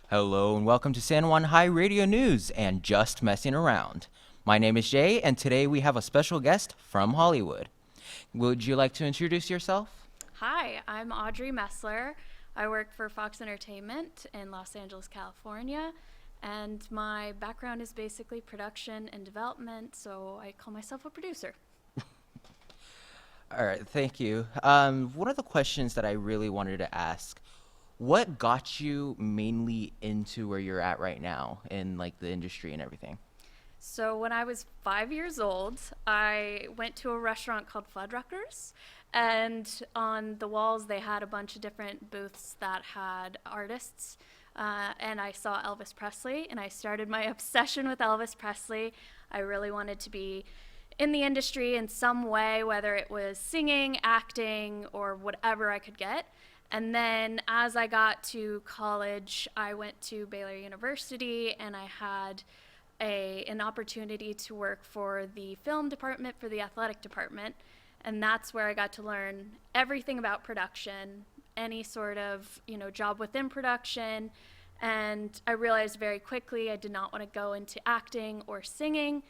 Hello and welcome to San Juan High Radio News and Just Messing Around. My name is Jay and today we have a special guest from Hollywood. Would you like to introduce yourself? Hi, I'm Audrey Mesley. I work for Fox Entertainment in Los Angeles, California, and my background is basically production and development, so I call myself a producer. All right, thank you. One of the questions that I really wanted to ask, what got you mainly into where you're at right now in like the industry and everything? So when I was 5 years old, I went to a restaurant called Fuddruckers, and on the walls they had a bunch of different booths that had artists. And I saw Elvis Presley, and I started my obsession with Elvis Presley. I really wanted to be in the industry in some way, whether it was singing, acting, or whatever I could get. And then as I got to college, I went to Baylor University and I had an opportunity to work for the film department for the athletic department. And that's where I got to learn everything about production, any sort of, job within production. And I realized very quickly I did not want to go into acting or singing.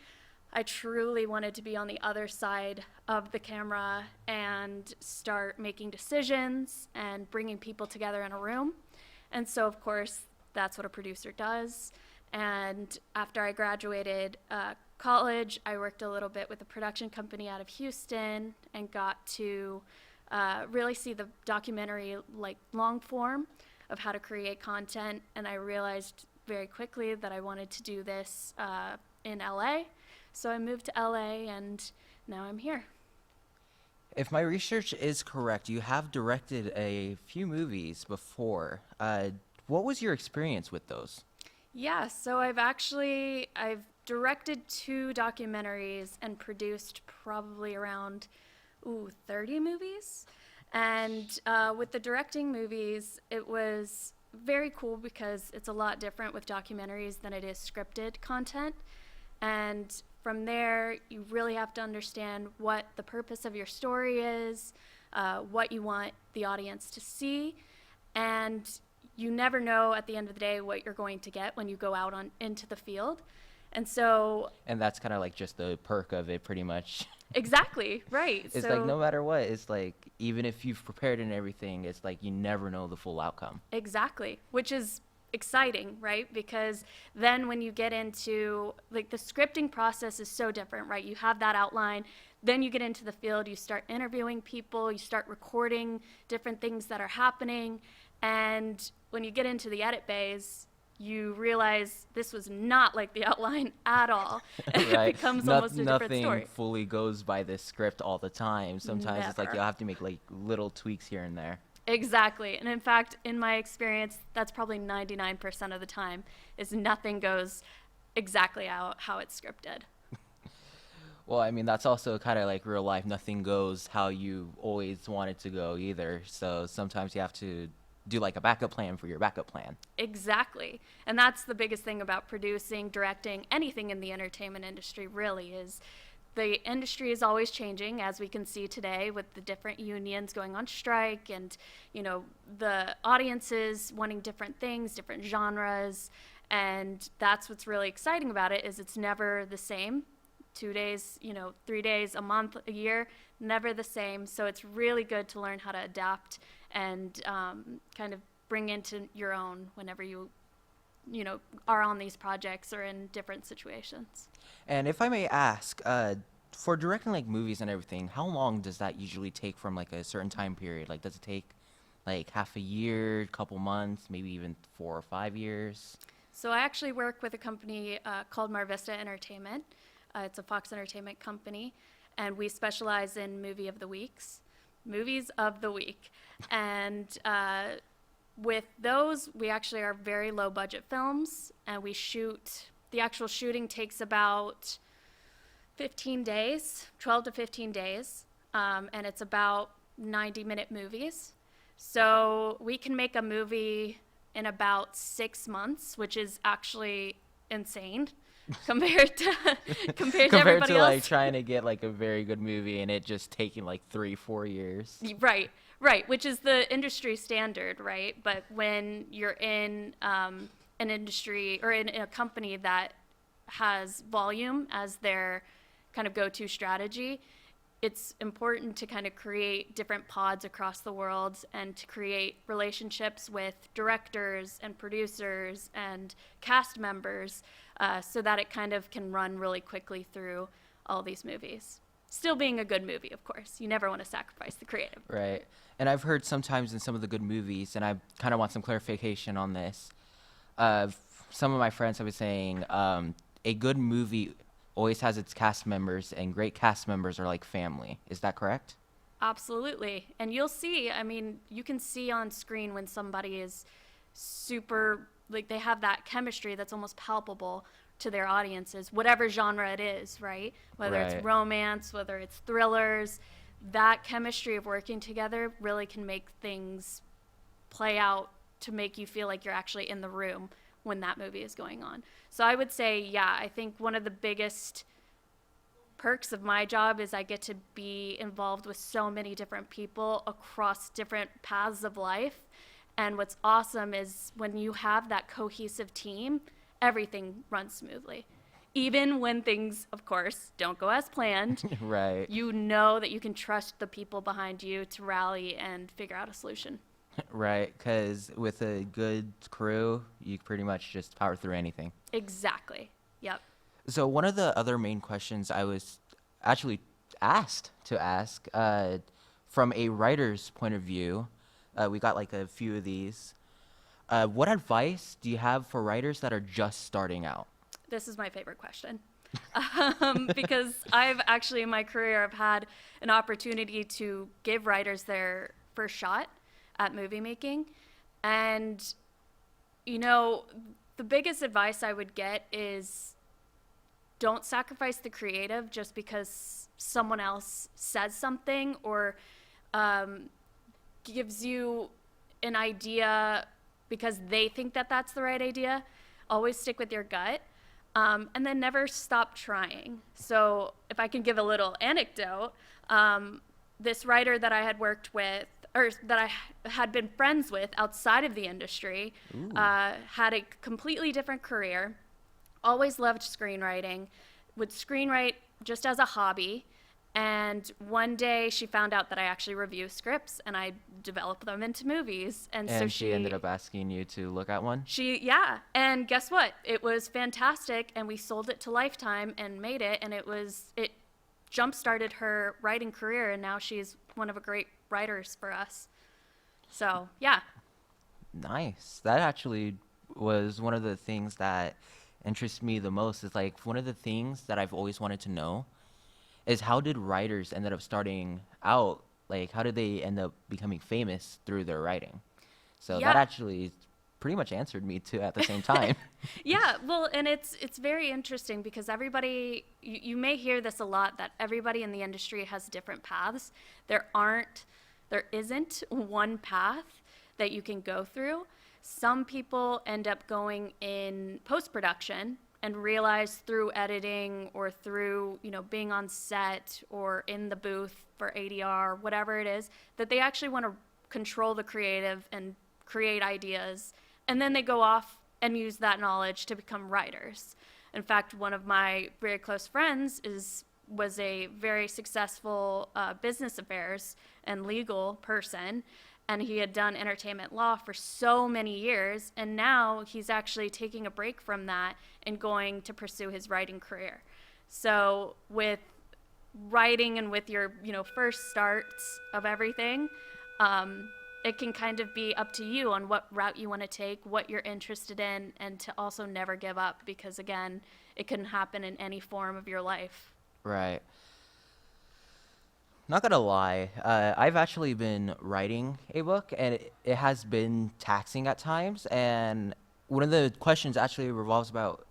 I truly wanted to be on the other side of the camera and start making decisions and bringing people together in a room. And so, of course, that's what a producer does. And after I graduated college, I worked a little bit with a production company out of Houston and got to really see the documentary, like long form, of how to create content. And I realized very quickly that I wanted to do this in LA. So I moved to LA and now I'm here. If my research is correct, you have directed a few movies before. What was your experience with those? Yeah, so I've directed 2 documentaries and produced probably around 30 movies. And with the directing movies, it was very cool because it's a lot different with documentaries than it is scripted content. And from there, you really have to understand what the purpose of your story is, what you want the audience to see, and you never know at the end of the day what you're going to get when you go out into the field. And so, And that's kind of like just the perk of it, pretty much. exactly, right. It's like So, no matter what, it's like even if you've prepared and everything, it's like you never know the full outcome. exactly, which is exciting, right? Because then when you get into like the scripting process is so different, right? You have that outline, then you get into the field, you start interviewing people, you start recording different things that are happening, and when you get into the edit bays, you realize this was not like the outline at all. It Right? becomes almost a different Nothing story. fully goes by the script all the time. Sometimes it's like Never. you'll have to make like little tweaks here and there. Exactly. And in fact, in my experience, that's probably 99% of the time is nothing goes exactly how it's scripted. Well, I mean, that's also kind of like real life. Nothing goes how you always want it to go either. So sometimes you have to do like a backup plan for your backup plan. Exactly. And that's the biggest thing about producing, directing, anything in the entertainment industry really is the industry is always changing, as we can see today with the different unions going on strike and, the audiences wanting different things, different genres. And that's what's really exciting about it is it's never the same. 2 days, 3 days, a month, a year, never the same. So it's really good to learn how to adapt and kind of bring into your own whenever you are on these projects or in different situations. And if I may ask, for directing like movies and everything, how long does that usually take from like a certain time period? Like, does it take like half a year, couple months, maybe even 4 or 5 years? So I actually work with a company called Mar Vista Entertainment. It's a Fox Entertainment company, and we specialize in movies of the week. And with those, we actually are very low budget films, and the actual shooting takes about 15 days, 12 to 15 days, and it's about 90-minute movies. So we can make a movie in about 6 months, which is actually insane compared to compared to Compared everybody to like else. trying to get like a very good movie and it just taking like 3 4 years. Right, which is the industry standard, right? But when you're in an industry or in a company that has volume as their kind of go-to strategy, it's important to kind of create different pods across the world and to create relationships with directors and producers and cast members, so that it kind of can run really quickly through all these movies. Still being a good movie, of course. You never want to sacrifice the creative. Right. And I've heard sometimes in some of the good movies, and I kind of want some clarification on this. Some of my friends have been saying a good movie always has its cast members, and great cast members are like family. Is that correct? Absolutely. And you'll see, I mean, you can see on screen when somebody is super, like they have that chemistry that's almost palpable to their audiences, whatever genre it is, right? Whether Right. it's romance, whether it's thrillers, that chemistry of working together really can make things play out to make you feel like you're actually in the room when that movie is going on. So I would say, yeah, I think one of the biggest perks of my job is I get to be involved with so many different people across different paths of life. And what's awesome is when you have that cohesive team, everything runs smoothly. Even when things, of course, don't go as planned, Right. you know that you can trust the people behind you to rally and figure out a solution. Right. Because with a good crew, you pretty much just power through anything. Exactly. Yep. So one of the other main questions I was actually asked to ask, from a writer's point of view, we got like a few of these. What advice do you have for writers that are just starting out? This is my favorite question. Because I've actually in my career I've had an opportunity to give writers their first shot at movie making. And, you know, the biggest advice I would get is don't sacrifice the creative just because someone else says something or gives you an idea because they think that that's the right idea. Always stick with your gut. And then never stop trying. So if I can give a little anecdote, this writer that I had worked with, or that I had been friends with outside of the industry, had a completely different career, always loved screenwriting, would screenwrite just as a hobby. And one day she found out that I actually review scripts and I develop them into movies. And so she ended up asking you to look at one? Yeah. And guess what? It was fantastic. And we sold it to Lifetime and made it. And it jump-started her writing career. And now she's one of the great writers for us. So, yeah. Nice. That actually was one of the things that interests me the most. Is like one of the things that I've always wanted to know is how did writers ended up starting out? Like, how did they end up becoming famous through their writing? So Yeah. that actually pretty much answered me too at the same time. Yeah, well, and it's very interesting because everybody, you may hear this a lot, that everybody in the industry has different paths. There isn't one path that you can go through. Some people end up going in post-production and realize through editing or through, being on set or in the booth for ADR, whatever it is, that they actually want to control the creative and create ideas. And then they go off and use that knowledge to become writers. In fact, one of my very close friends was a very successful business affairs and legal person. And he had done entertainment law for so many years, and now he's actually taking a break from that and going to pursue his writing career. So with writing and with your, first starts of everything, it can kind of be up to you on what route you want to take, what you're interested in, and to also never give up because, again, it can happen in any form of your life. Right. Not gonna lie, I've actually been writing a book, and it has been taxing at times. And one of the questions actually revolves about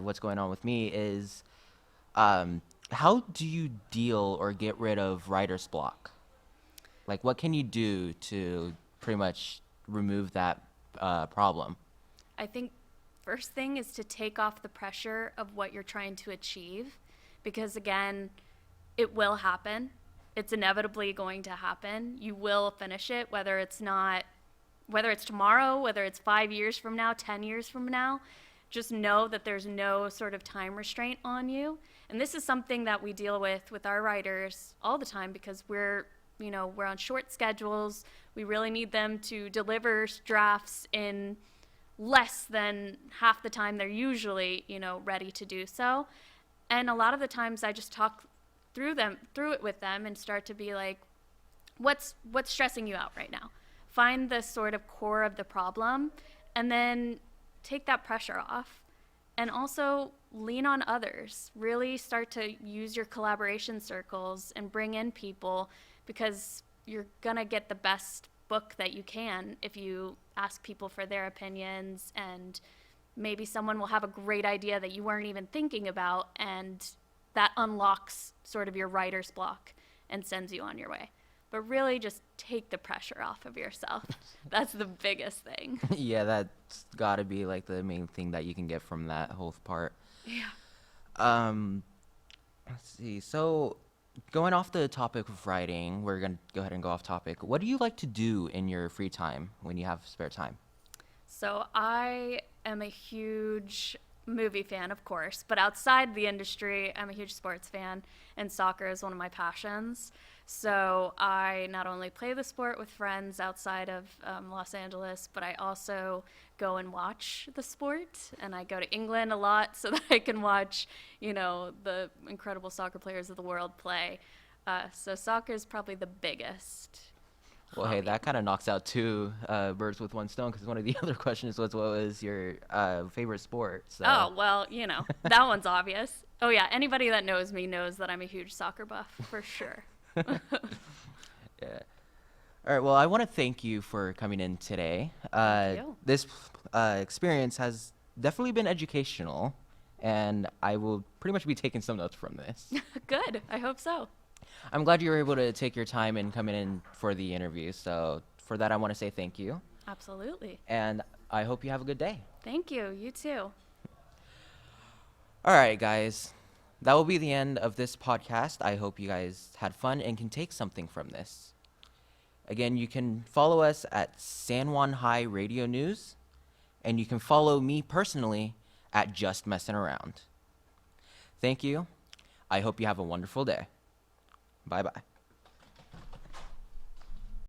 what's going on with me is, how do you deal or get rid of writer's block? Like, what can you do to pretty much remove that problem? I think first thing is to take off the pressure of what you're trying to achieve because, again, it will happen. It's inevitably going to happen. You will finish it, whether it's not whether it's tomorrow, whether it's 5 years from now, 10 years from now, just know that there's no sort of time restraint on you. And this is something that we deal with our writers all the time, because we're on short schedules. We really need them to deliver drafts in less than half the time they're usually, ready to do so. And a lot of the times I just talk through it with them and start to be like, what's stressing you out right now? Find the sort of core of the problem, and then take that pressure off. And also lean on others. Really start to use your collaboration circles and bring in people, because you're gonna get the best book that you can if you ask people for their opinions, and maybe someone will have a great idea that you weren't even thinking about, and that unlocks sort of your writer's block and sends you on your way. But really just take the pressure off of yourself. That's the biggest thing. Yeah, that's got to be like the main thing that you can get from that whole part. Yeah. Let's see. So, going off the topic of writing, we're going to go ahead and go off topic. What do you like to do in your free time when you have spare time? So I am a huge movie fan, of course, but outside the industry, I'm a huge sports fan, and soccer is one of my passions. So I not only play the sport with friends outside of Los Angeles, but I also go and watch the sport, and I go to England a lot so that I can watch, the incredible soccer players of the world play. So soccer is probably the biggest. Well, hey, that kind of knocks out two birds with one stone, because one of the other questions was, what was your favorite sport? So. Oh, well, that one's obvious. Oh, yeah, anybody that knows me knows that I'm a huge soccer buff, for sure. Yeah. All right, well, I want to thank you for coming in today. Thank you. This experience has definitely been educational, and I will pretty much be taking some notes from this. Good, I hope so. I'm glad you were able to take your time and come in for the interview. So for that, I want to say thank you. Absolutely. And I hope you have a good day. Thank you. You too. All right, guys. That will be the end of this podcast. I hope you guys had fun and can take something from this. Again, you can follow us at San Juan High Radio News, and you can follow me personally at Just Messing Around. Thank you. I hope you have a wonderful day. Bye-bye.